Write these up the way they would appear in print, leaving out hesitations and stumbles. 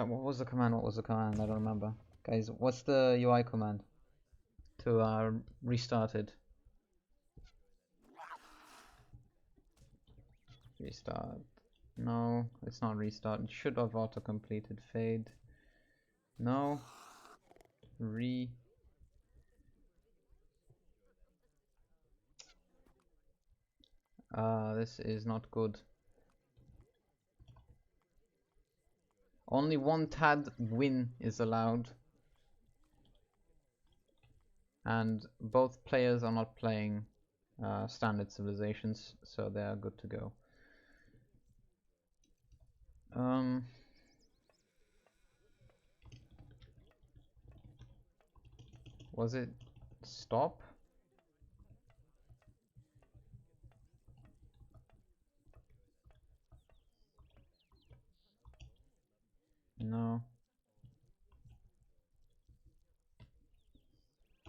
What was the command? What was the command? I don't remember. Guys, what's the UI command to restart it? Restart. No, it's not restart. It should have auto-completed. Fade. No. This is not good. Only one TAD win is allowed. And both players are not playing standard civilizations, so they are good to go. Was it stop? No.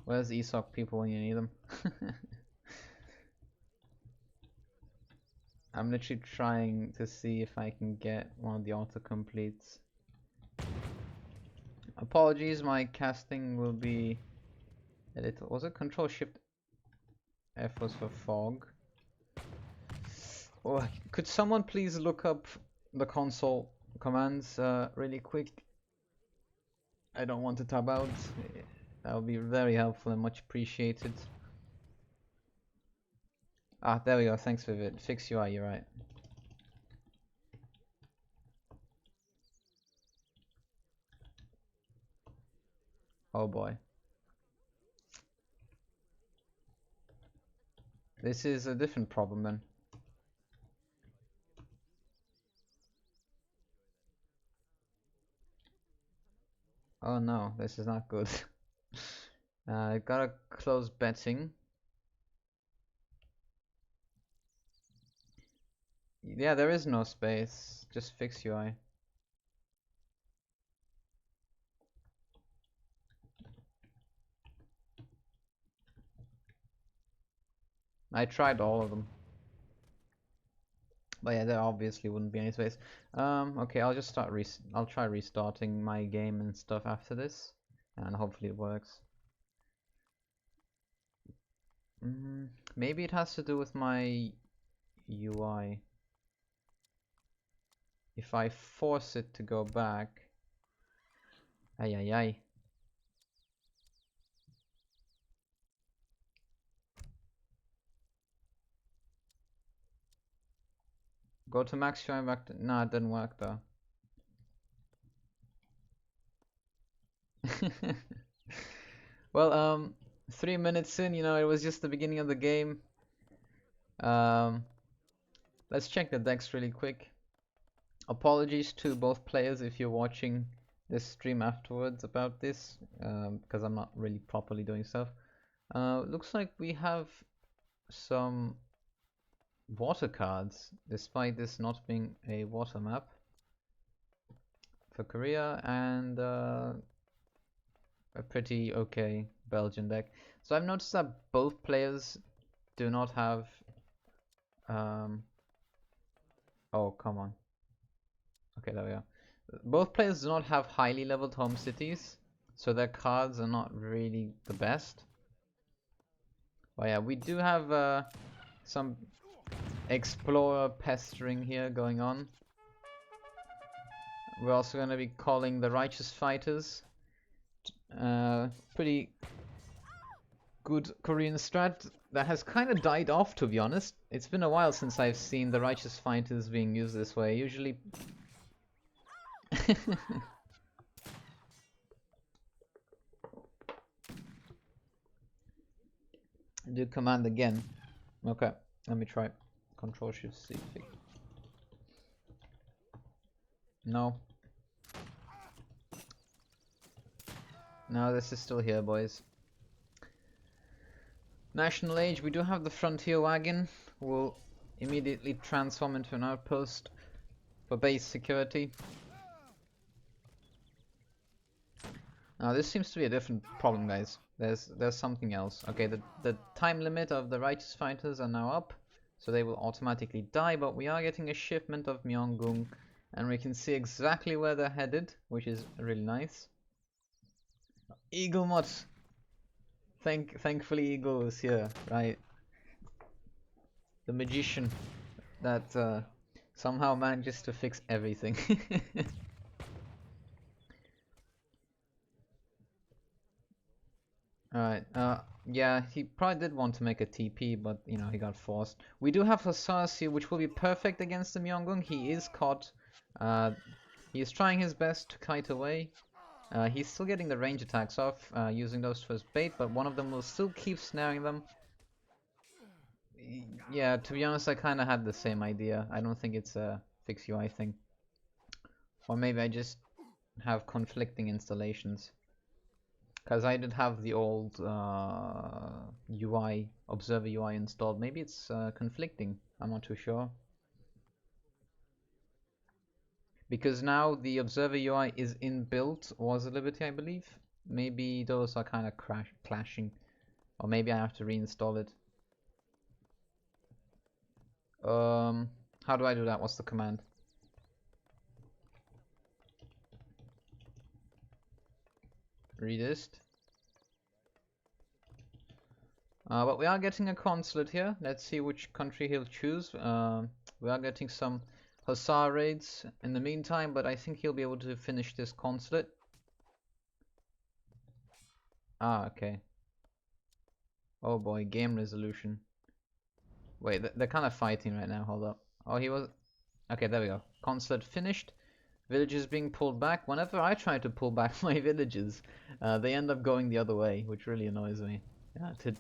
Where's ESOC people when you need them? I'm literally trying to see if I can get one of the autocompletes. Apologies, my casting will be a little... Was it Control Shift F was for fog? Oh, could someone please look up the console commands really quick? I don't want to tab out. That would be very helpful and much appreciated. Ah, there we go. Thanks, Vivid. Fix UI, you're right. Oh boy. This is a different problem then. Oh no, this is not good. I gotta close betting. Yeah, there is no space. Just fix UI. I tried all of them. But yeah, there obviously wouldn't be any space. Okay, I'll just I'll try restarting my game and stuff after this, and hopefully it works. Maybe it has to do with my UI. If I force it to go back, ay. Go to max UI back to... Nah, it didn't work though. Well, 3 minutes in, you know, it was just the beginning of the game. Let's check the decks really quick. Apologies to both players if you're watching this stream afterwards about this, because I'm not really properly doing stuff. Looks like we have some water cards, despite this not being a water map for Korea, and a pretty okay Belgian deck. So I've noticed that both players do not have oh, come on. Okay, there we are. Both players do not have highly leveled home cities, so their cards are not really the best. But yeah, we do have some explorer pestering here going on. We're also going to be calling the Righteous Fighters. Pretty good Korean strat that has kind of died off, to be honest. It's been a while since I've seen the Righteous Fighters being used this way. Usually... Do command again. Okay, let me try. Control Shift C. No. No, this is still here, boys. National Age, we do have the Frontier Wagon. We'll immediately transform into an outpost for base security. Now this seems to be a different problem, guys. There's something else. Okay, the time limit of the Righteous Fighters are now up, so they will automatically die, but we are getting a shipment of Myeonggung And we can see exactly where they're headed, which is really nice. Eagle mod! Thankfully Eagle is here, right? The magician that somehow manages to fix everything. Alright, yeah, he probably did want to make a TP, but, you know, he got forced. We do have Hussars here, which will be perfect against the Myeongung. He is caught. He is trying his best to kite away. He's still getting the range attacks off, using those for his bait, but one of them will still keep snaring them. Yeah, to be honest, I kind of had the same idea. I don't think it's a fix UI thing. Or maybe I just have conflicting installations. Because I did have the old UI, Observer UI installed. Maybe it's conflicting. I'm not too sure. Because now the Observer UI is inbuilt, was a Liberty, I believe. Maybe those are kind of clashing. Or maybe I have to reinstall it. How do I do that? What's the command? Redist. But we are getting a consulate here. Let's see which country he'll choose. We are getting some Hussar raids in the meantime, but I think he'll be able to finish this consulate. Ah, okay. Oh boy, game resolution. Wait, they're kind of fighting right now. Hold up. Oh, he was... Okay, there we go. Consulate finished. Villages being pulled back. Whenever I try to pull back my villages, they end up going the other way, which really annoys me.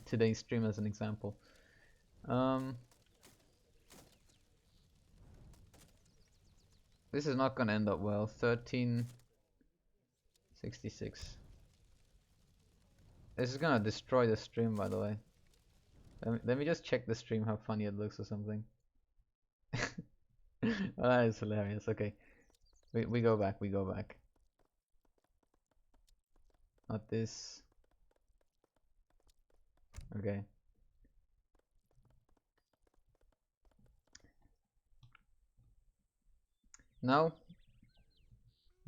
Today's stream as an example. This is not gonna end up well. 1366. This is gonna destroy the stream, by the way. Let me just check the stream, how funny it looks or something. Oh, that is hilarious. Okay, we go back. We go back. Not this. Okay. No.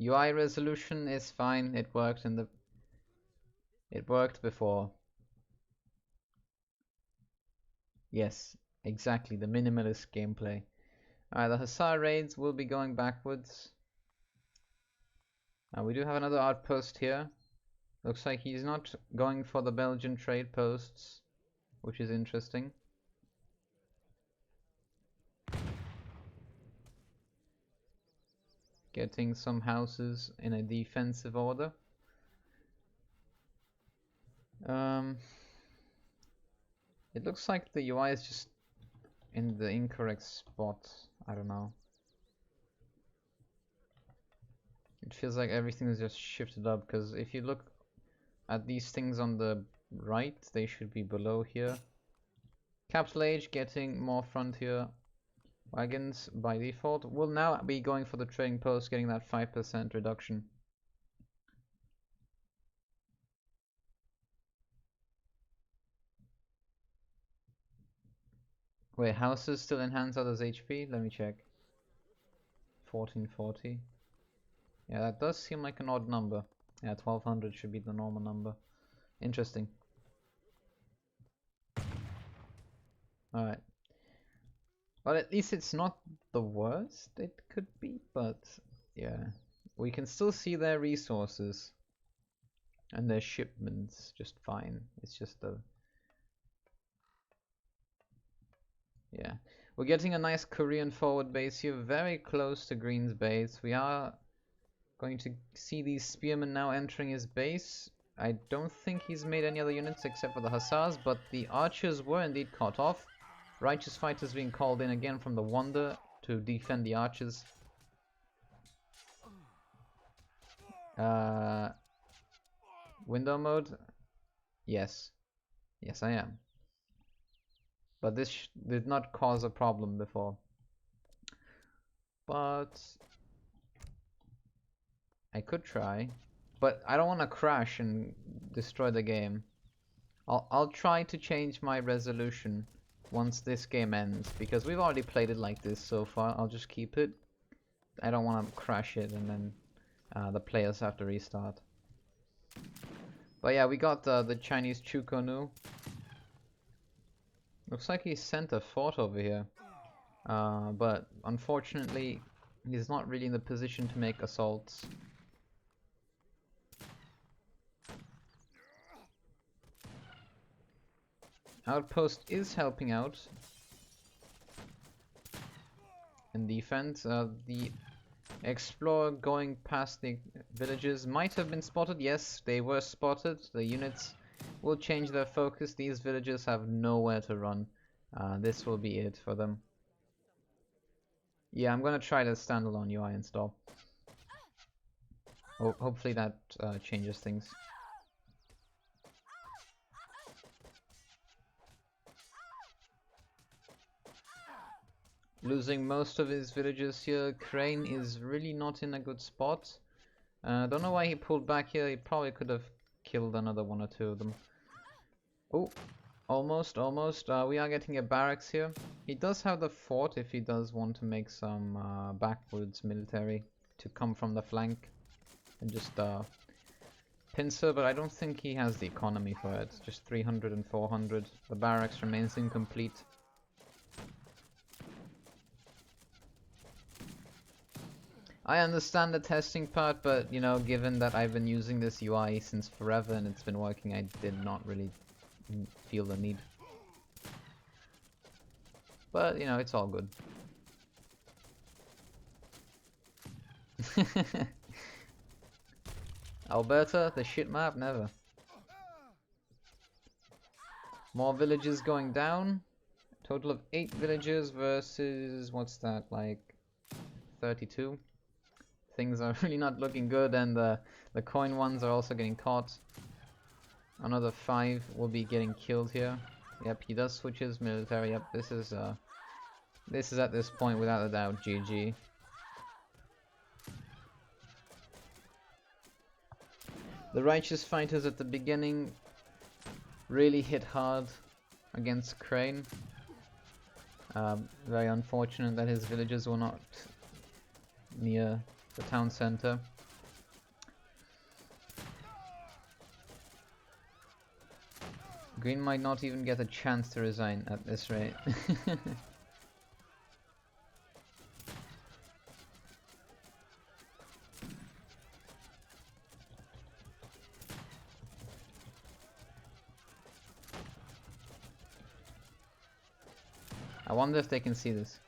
UI resolution is fine. It worked in the. It worked before. Yes, exactly. The minimalist gameplay. Alright, the Hussar raids will be going backwards. We do have another outpost here. Looks like he's not going for the Belgian trade posts, which is interesting. Getting some houses in a defensive order. It looks like the UI is just in the incorrect spot. I don't know. It feels like everything is just shifted up, because if you look at these things on the right, they should be below here. Capital Age getting more frontier wagons by default. Will now be going for the trading post, getting that 5% reduction. Wait, houses still enhance others' HP? Let me check. 1440. Yeah, that does seem like an odd number. Yeah, 1200 should be the normal number. Interesting. Alright. Well, at least it's not the worst it could be, but yeah. We can still see their resources and their shipments just fine. It's just the... Yeah. We're getting a nice Korean forward base here, very close to Green's base. We are going to see these spearmen now entering his base. I don't think he's made any other units except for the Hussars, but the archers were indeed cut off. Righteous fighters being called in again from the Wonder to defend the archers. Window mode? Yes. Yes, I am. But this did not cause a problem before. But I could try. But I don't want to crash and destroy the game. I'll try to change my resolution once this game ends, because we've already played it like this so far. I'll just keep it. I don't want to crash it and then the players have to restart. But yeah, we got the Chinese Chukonu. Looks like he sent a fort over here. But unfortunately, he's not really in the position to make assaults. Outpost is helping out in defense. The explorer going past the villages might have been spotted. Yes, they were spotted. The units will change their focus. These villages have nowhere to run. This will be it for them. Yeah, I'm gonna try the standalone UI install. Hopefully that changes things. Losing most of his villagers here. Crane is really not in a good spot. Don't know why he pulled back here. He probably could have killed another one or two of them. Oh, almost. We are getting a barracks here. He does have the fort if he does want to make some backwards military to come from the flank and just pincer, but I don't think he has the economy for it. Just 300 and 400. The barracks remains incomplete. I understand the testing part, but you know, given that I've been using this UI since forever and it's been working, I did not really feel the need. But you know, it's all good. Alberta, the shit map, never. More villages going down. Total of 8 villages versus, what's that, like 32? Things are really not looking good, and the coin ones are also getting caught. Another 5 will be getting killed here. Yep, he does switch his military. Yep, this is at this point without a doubt GG. The righteous fighters at the beginning really hit hard against Crane. Very unfortunate that his villagers were not near the town center. Green might not even get a chance to resign at this rate. I wonder if they can see this.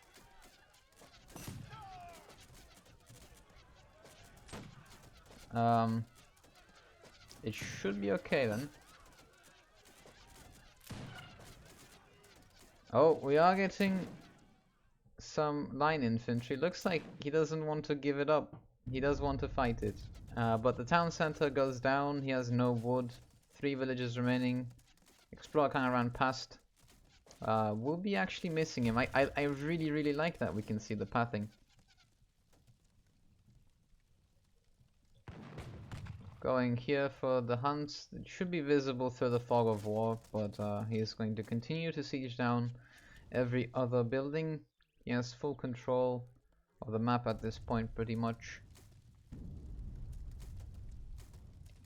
It should be okay then. Oh, we are getting some line infantry. Looks like he doesn't want to give it up. He does want to fight it. But the town center goes down. He has no wood. 3 villages remaining. Explorer kind of ran past. We'll be actually missing him. I really like that we can see the pathing. Going here for the hunts. It should be visible through the fog of war, but he is going to continue to siege down every other building. He has full control of the map at this point, pretty much.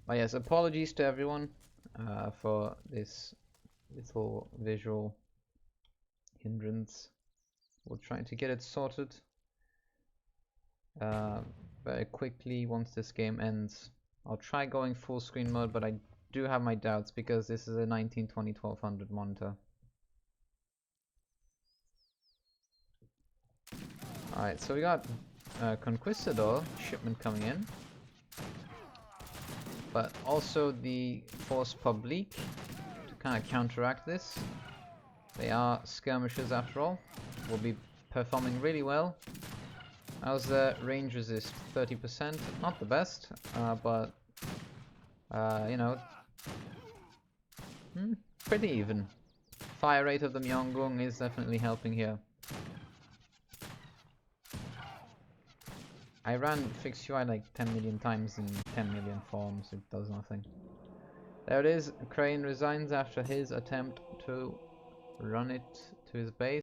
But yes, apologies to everyone for this little visual hindrance. We'll try to get it sorted very quickly once this game ends. I'll try going full screen mode, but I do have my doubts because this is a 1920 1200 monitor. Alright, so we got Conquistador shipment coming in, but also the Force Publique to kind of counteract this. They are skirmishers after all. Will be performing really well. How's the range resist? 30%. Not the best, but you know, pretty even. Fire rate of the Myeonggung is definitely helping here. I ran fix UI like 10 million times in 10 million forms. It does nothing. There it is. Crane resigns after his attempt to run it to his base.